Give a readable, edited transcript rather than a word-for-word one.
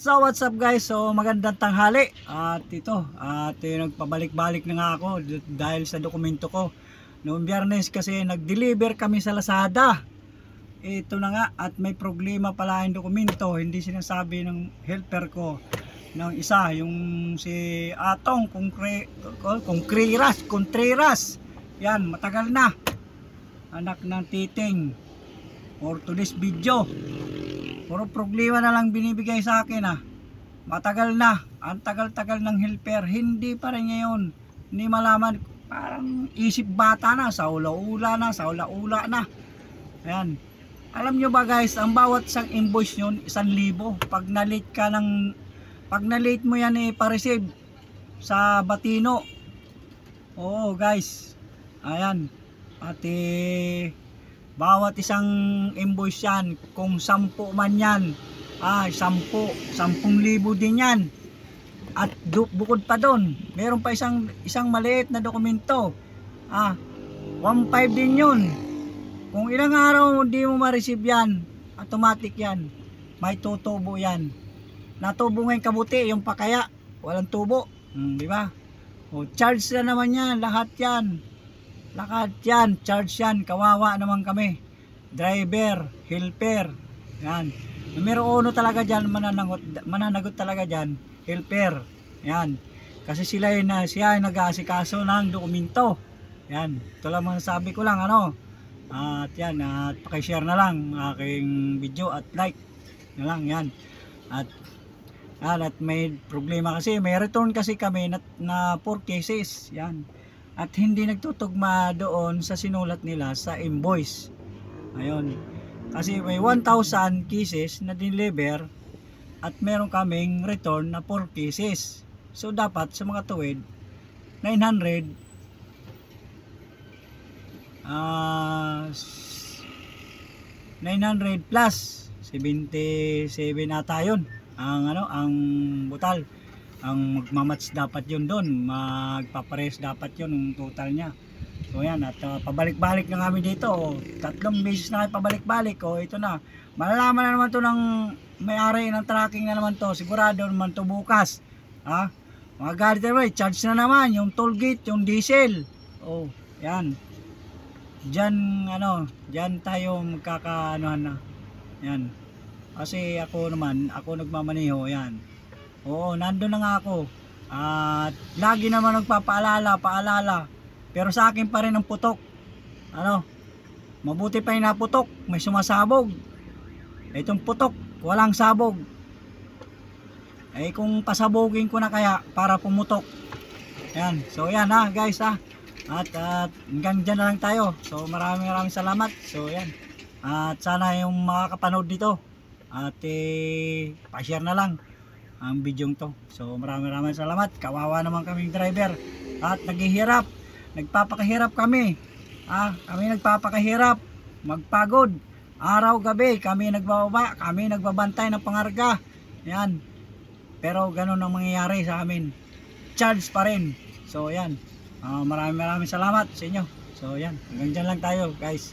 So what's up guys, so magandang tanghali. At nagpabalik-balik na nga ako dahil sa dokumento ko. Noong Biyernes kasi nag-deliver kami sa Lazada. Ito na nga, at may problema pala yung dokumento. Hindi sinasabi ng helper ko ng isa, yung si Atong Contreras. Yan, matagal na. Anak ng Titing. For today's video, puro problema na lang binibigay sa akin Matagal na, ang tagal-tagal ng helper, hindi pa rin ngayon. Hindi malaman, parang isip bata na, sa ula-ula na. Ayan. Alam nyo ba guys, ang bawat isang invoice nyo, 1,000. Pag na-late mo yan pa-receive sa Batino. Oo guys. Ayan. Bawat isang invoice yan, kung 10 man yan, 10,000 din yan. At bukod pa doon, meron pa isang maliit na dokumento, 1,500 din yun. Kung ilang araw hindi mo ma-receive yan, automatic yan, may tutubo yan. Natubo ngayon kabuti, yung pakaya walang tubo, di ba? O charge na naman yan, lahat yan, charge yan. Kawawa naman kami, driver, helper, yan. Numero 1 talaga dyan, mananagot talaga dyan, helper, yan. Kasi siya nag-aasikaso ng dokumento, yan. Ito lang masasabi ko lang, at yan, at pakishare na lang aking video at like na lang, yan. At may problema kasi, may return kasi kami na 4 cases, yan. At hindi nagtutugma doon sa sinulat nila sa invoice. Ayun. Kasi may 1,000 cases na deliver at meron kaming return na 4 cases. So dapat sa mga tuwid 900 plus 77 ata yun ang butal. Ang magmamatch dapat yun doon, magpapares dapat yun ang total nya. So yan, at pabalik-balik na kami dito, 3 beses na kayo pabalik-balik. Ito na, malalaman na naman to ng may-ari ng tracking na naman to, sigurado naman to bukas. Mga galit na naman, charge na naman yung toll gate, yung diesel. Yan, dyan tayo magkakaanohan na. Yan, kasi ako nagmamaneho, yan. Nandun na nga ako. At lagi naman paalala. Pero sa akin pa rin ang putok. Mabuti pa yung naputok, may sumasabog. Itong putok, walang sabog. Kung pasabogin ko na kaya para pumutok. Yan. So yan guys At hanggang dyan na lang tayo. So maraming salamat. So yan. At sana yung makakapanood dito at pa-share na lang ang video to. So maraming salamat. Kawawa naman kaming driver at nagpapakahirap kami. Kami nagpapakahirap, magpagod araw gabi, kami nagbababa, kami nagbabantay ng pangarga. Yan. Pero ganun ang mangyayari sa amin. Charge pa rin. So yan. Maraming salamat sa inyo. So yan, hanggang dyan lang tayo guys.